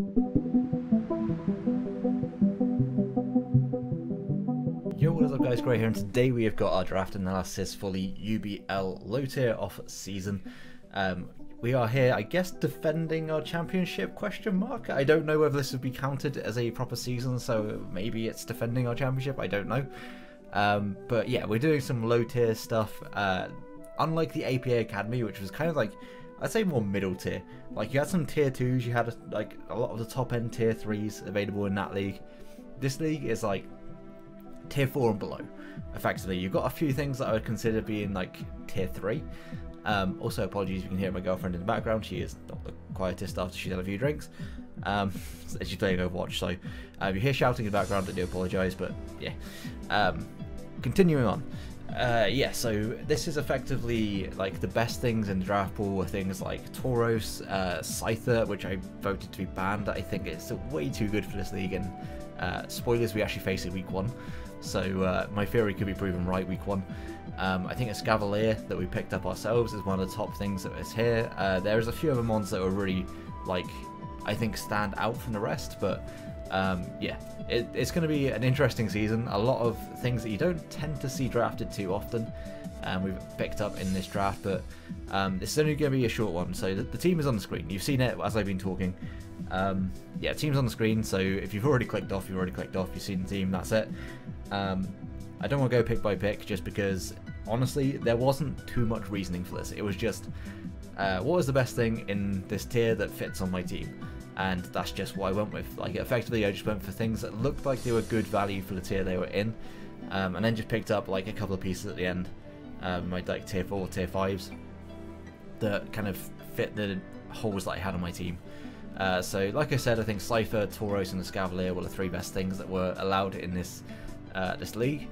Yo, what is up guys, Gray here, and today we have got our draft analysis for the UBL low tier off season. We are here, I guess, defending our championship, question mark. I don't know whether this would be counted as a proper season, so maybe it's defending our championship, I don't know. But yeah, we're doing some low tier stuff, unlike the APA Academy, which was kind of like, I'd say more middle tier. Like, you had some tier 2s, you had like a lot of the top end tier 3s available in that league. This league is like tier 4 and below, effectively. You've got a few things that I would consider being like tier 3. Also, apologies if you can hear my girlfriend in the background. She is not the quietest after she's had a few drinks. She's playing Overwatch, so if you hear shouting in the background, I do apologise, but yeah. Continuing on. Yeah, so this is effectively like the best things in the draft pool were things like Tauros, Scyther, which I voted to be banned. I think it's way too good for this league, and spoilers, we actually face it week 1. So my theory could be proven right week 1. I think a Scavalier that we picked up ourselves is one of the top things that is here. There's a few other mons that are really, like, I think stand out from the rest, but yeah, it's going to be an interesting season. A lot of things that you don't tend to see drafted too often we've picked up in this draft, but this is only going to be a short one. So the team is on the screen. You've seen it as I've been talking. Yeah, team's on the screen, so if you've already clicked off, you've seen the team, that's it. I don't want to go pick by pick just because, honestly, there wasn't too much reasoning for this. It was just, what was the best thing in this tier that fits on my team? And that's just what I went with. Like, effectively, I just went for things that looked like they were good value for the tier they were in, and then just picked up like a couple of pieces at the end, my like tier 4, tier 5s, that kind of fit the holes that I had on my team. So, like I said, I think Scyther, Tauros, and the Scavalier were the 3 best things that were allowed in this this league.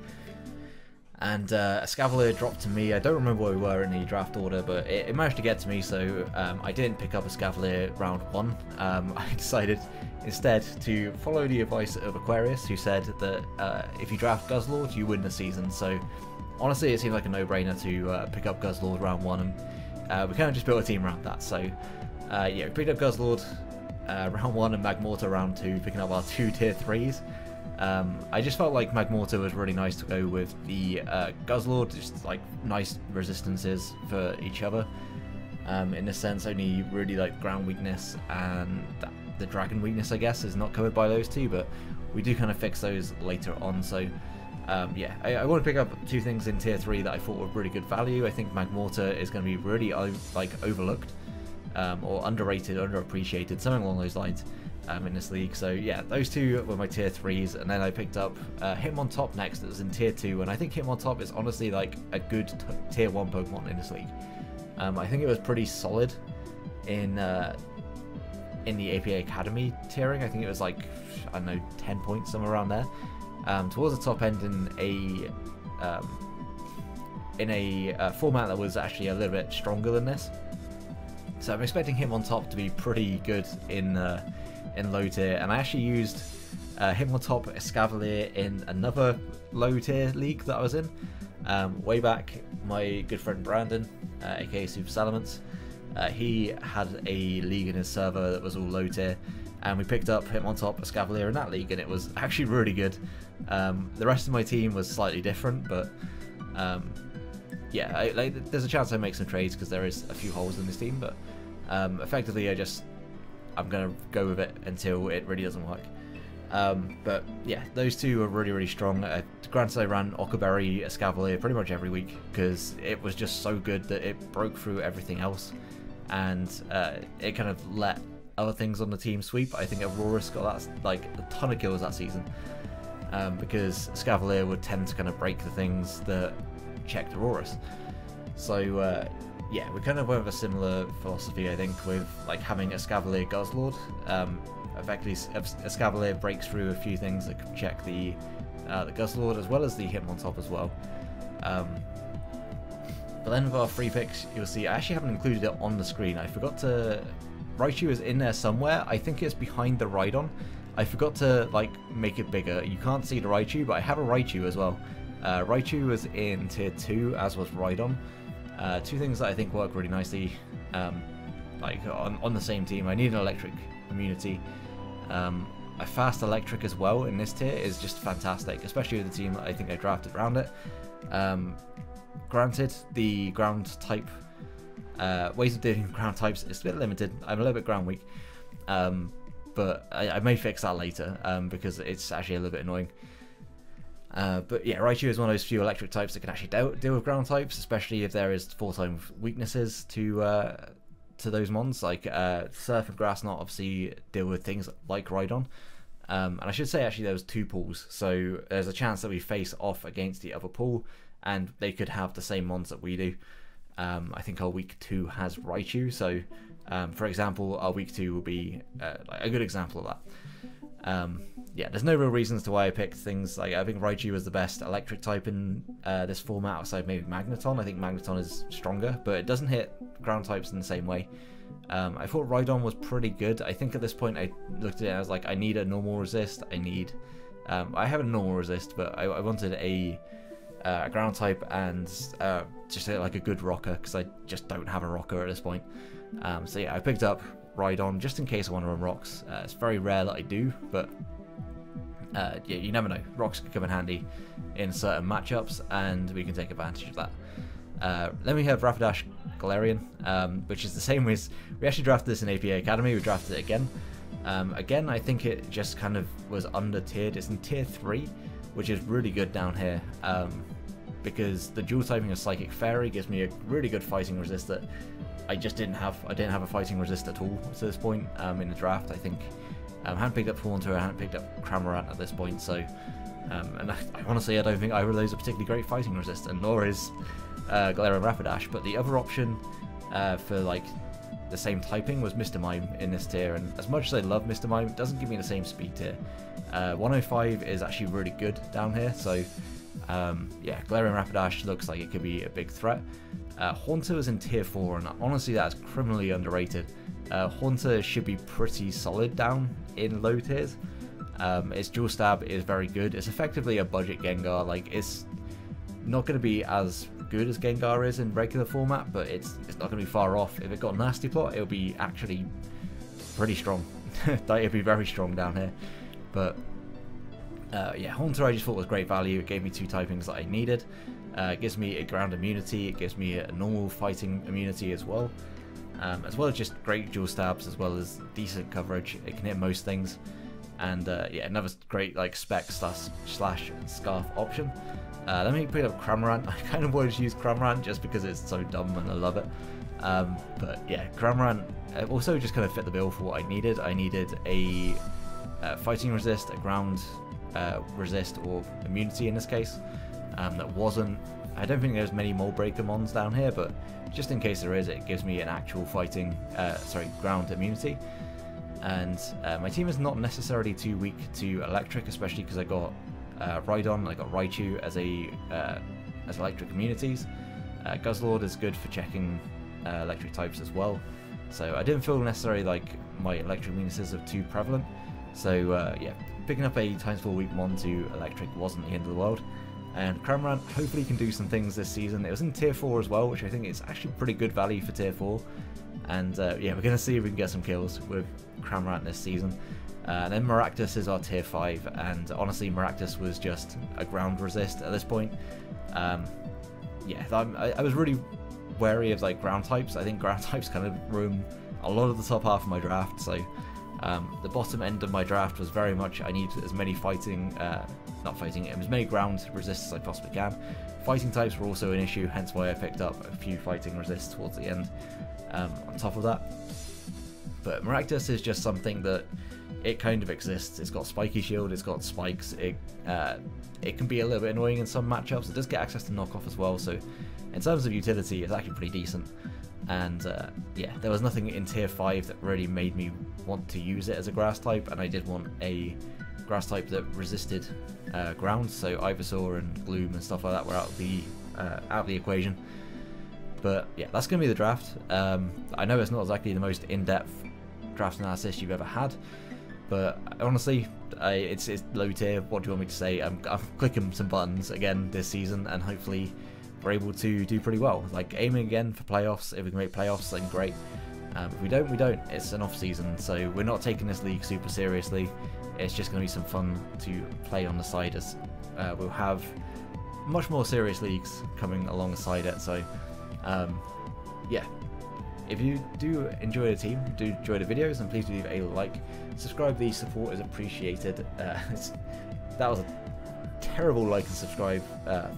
And a Scavalier dropped to me. I don't remember where we were in the draft order, but it managed to get to me, so I didn't pick up a Scavalier round 1. I decided instead to follow the advice of Aquarius, who said that if you draft Guzzlord, you win the season. So honestly, it seemed like a no-brainer to pick up Guzzlord round 1, and we kind of just built a team around that. So yeah, we picked up Guzzlord round 1 and Magmortar round 2, picking up our 2 tier 3s. I just felt like Magmortar was really nice to go with the Guzzlord, just like nice resistances for each other. In this sense, only really like ground weakness and the dragon weakness, I guess, is not covered by those 2, but we do kind of fix those later on. So yeah, I want to pick up 2 things in tier 3 that I thought were really good value. I think Magmortar is going to be really like overlooked, or underrated, underappreciated, something along those lines. In this league. So yeah, those 2 were my tier 3s, and then I picked up Hitmontop next, that was in tier 2, and I think Hitmontop is honestly like a good tier 1 Pokemon in this league. I think it was pretty solid in the APA Academy tiering. I think it was like, I don't know, 10 points, somewhere around there. Towards the top end in a format that was actually a little bit stronger than this. So I'm expecting Hitmontop to be pretty good in low tier, and I actually used Hitmontop Scavalier in another low tier league that I was in way back. My good friend Brandon, aka Super Salamence, he had a league in his server that was all low tier, and we picked up Hitmontop Scavalier in that league, and it was actually really good. The rest of my team was slightly different, but yeah, there's a chance I make some trades because there is a few holes in this team, but effectively I'm going to go with it until it really doesn't work. But yeah, those 2 are really, really strong. Granted, I ran Ockerberry Scavalier pretty much every week because it was just so good that it broke through everything else, and it kind of let other things on the team sweep. I think Aurora's got that, like, a ton of kills that season, because Scavalier would tend to kind of break the things that checked Aurora's. So yeah, we kind of went with a similar philosophy, I think, with like having a Scavalier Guzzlord. Effectively, a Scavalier breaks through a few things that can check the Guzzlord, as well as the Hitmontop as well. But then with our 3 picks, you'll see I actually haven't included it on the screen. I forgot to... Raichu is in there somewhere. I think it's behind the Rhydon. I forgot to like make it bigger. You can't see the Raichu, but I have a Raichu as well. Raichu was in tier 2, as was Rhydon. 2 things that I think work really nicely, like on the same team. I need an electric immunity, A fast electric as well in this tier is just fantastic, especially with the team that I think I drafted around it. Granted, the ground type ways of doing ground types is a bit limited. I'm a little bit ground weak, but I may fix that later because it's actually a little bit annoying. But yeah, Raichu is one of those few electric types that can actually deal with ground types, especially if there is full-time weaknesses to those mons. Like Surf and Grass Knot obviously deal with things like Rhydon. And I should say actually there was 2 pools, so there's a chance that we face off against the other pool and they could have the same mons that we do. I think our week 2 has Raichu, so for example our week 2 will be a good example of that. Yeah, there's no real reasons to why I picked things. Like, I think Raichu was the best electric type in this format outside maybe Magneton. I think Magneton is stronger, but it doesn't hit ground types in the same way. I thought Rhydon was pretty good. I think at this point I looked at it and I was like, I need a normal resist. I have a normal resist, but I wanted a ground type and just like a good rocker, because I just don't have a rocker at this point. So yeah, I picked up Rhydon just in case I want to run rocks. It's very rare that I do, but yeah, you never know. Rocks can come in handy in certain matchups, and we can take advantage of that. Then we have Rapidash Galarian, which is the same as we actually drafted this in APA Academy. We drafted it again. Again, I think it just kind of was under tiered. It's in tier 3, which is really good down here, because the dual typing of Psychic Fairy gives me a really good fighting resist that I just didn't have. I didn't have a fighting resist at all to this point in the draft. I think I hadn't picked up Haunter, I hadn't picked up Cramorant at this point, so and honestly I don't think either of those are particularly great fighting resist, and nor is Galarian Rapidash. But the other option for like the same typing was Mr. Mime in this tier, and as much as I love Mr. Mime, it doesn't give me the same speed tier. 105 is actually really good down here, so yeah, Galarian Rapidash looks like it could be a big threat. Haunter is in tier 4, and honestly that is criminally underrated. Haunter should be pretty solid down in low tiers. Its dual stab is very good. It's effectively a budget Gengar. Like, it's not going to be as good as Gengar is in regular format, but it's not going to be far off. If it got Nasty Plot, it'll be actually pretty strong. It'll be very strong down here. But yeah, Haunter I just thought was great value. It gave me 2 typings that I needed. It gives me a ground immunity. It gives me a normal fighting immunity as well as just great dual stabs, as well as decent coverage. It can hit most things, and yeah, another great like spec slash scarf option. Let me pick up Cramorant. I kind of wanted to use Cramorant just because it's so dumb and I love it. But yeah, Cramorant also just kind of fit the bill for what I needed. I needed a fighting resist, a ground resist, or immunity in this case. That wasn't. I don't think there's many Mold Breaker mons down here, but just in case there is, it gives me an actual fighting, ground immunity. And my team is not necessarily too weak to electric, especially because I got Rhydon, I got Raichu as electric immunities. Guzzlord is good for checking electric types as well. So I didn't feel necessarily like my electric weaknesses are too prevalent. So yeah, picking up a times 4 weak mon to electric wasn't the end of the world. And Cramorant hopefully can do some things this season. It was in tier 4 as well, which I think is actually pretty good value for tier 4. And yeah, we're going to see if we can get some kills with Cramorant this season. And then Maractus is our tier 5, and honestly Maractus was just a ground resist at this point. Yeah, I was really wary of like ground types. I think ground types kind of ruin a lot of the top half of my draft, so the bottom end of my draft was very much I need as many as many ground resists as I possibly can. Fighting types were also an issue, hence why I picked up a few fighting resists towards the end on top of that. But Maractus is just something that it kind of exists. It's got Spiky Shield, it's got spikes, it can be a little bit annoying in some matchups. It does get access to knockoff as well, so in terms of utility it's actually pretty decent. And yeah, there was nothing in tier 5 that really made me want to use it as a grass type, and I did want a grass type that resisted ground, so Ivysaur and Gloom and stuff like that were out of the equation. But yeah, that's going to be the draft. I know it's not exactly the most in-depth draft analysis you've ever had, but honestly, it's low tier. What do you want me to say? I'm clicking some buttons again this season, and hopefully we're able to do pretty well. Like, aiming again for playoffs. If we can make playoffs, then great. If we don't, we don't. It's an off season, so we're not taking this league super seriously. It's just going to be some fun to play on the side, as we'll have much more serious leagues coming alongside it. So yeah, if you do enjoy the team, do enjoy the videos, and please do leave a like, subscribe. The support is appreciated. That was a terrible like and subscribe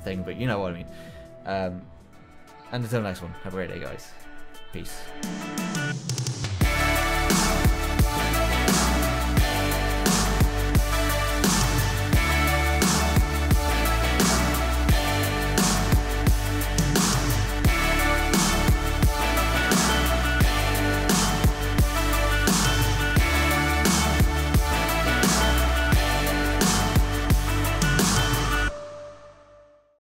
thing, but you know what I mean. And until the next one, have a great day, guys. Peace.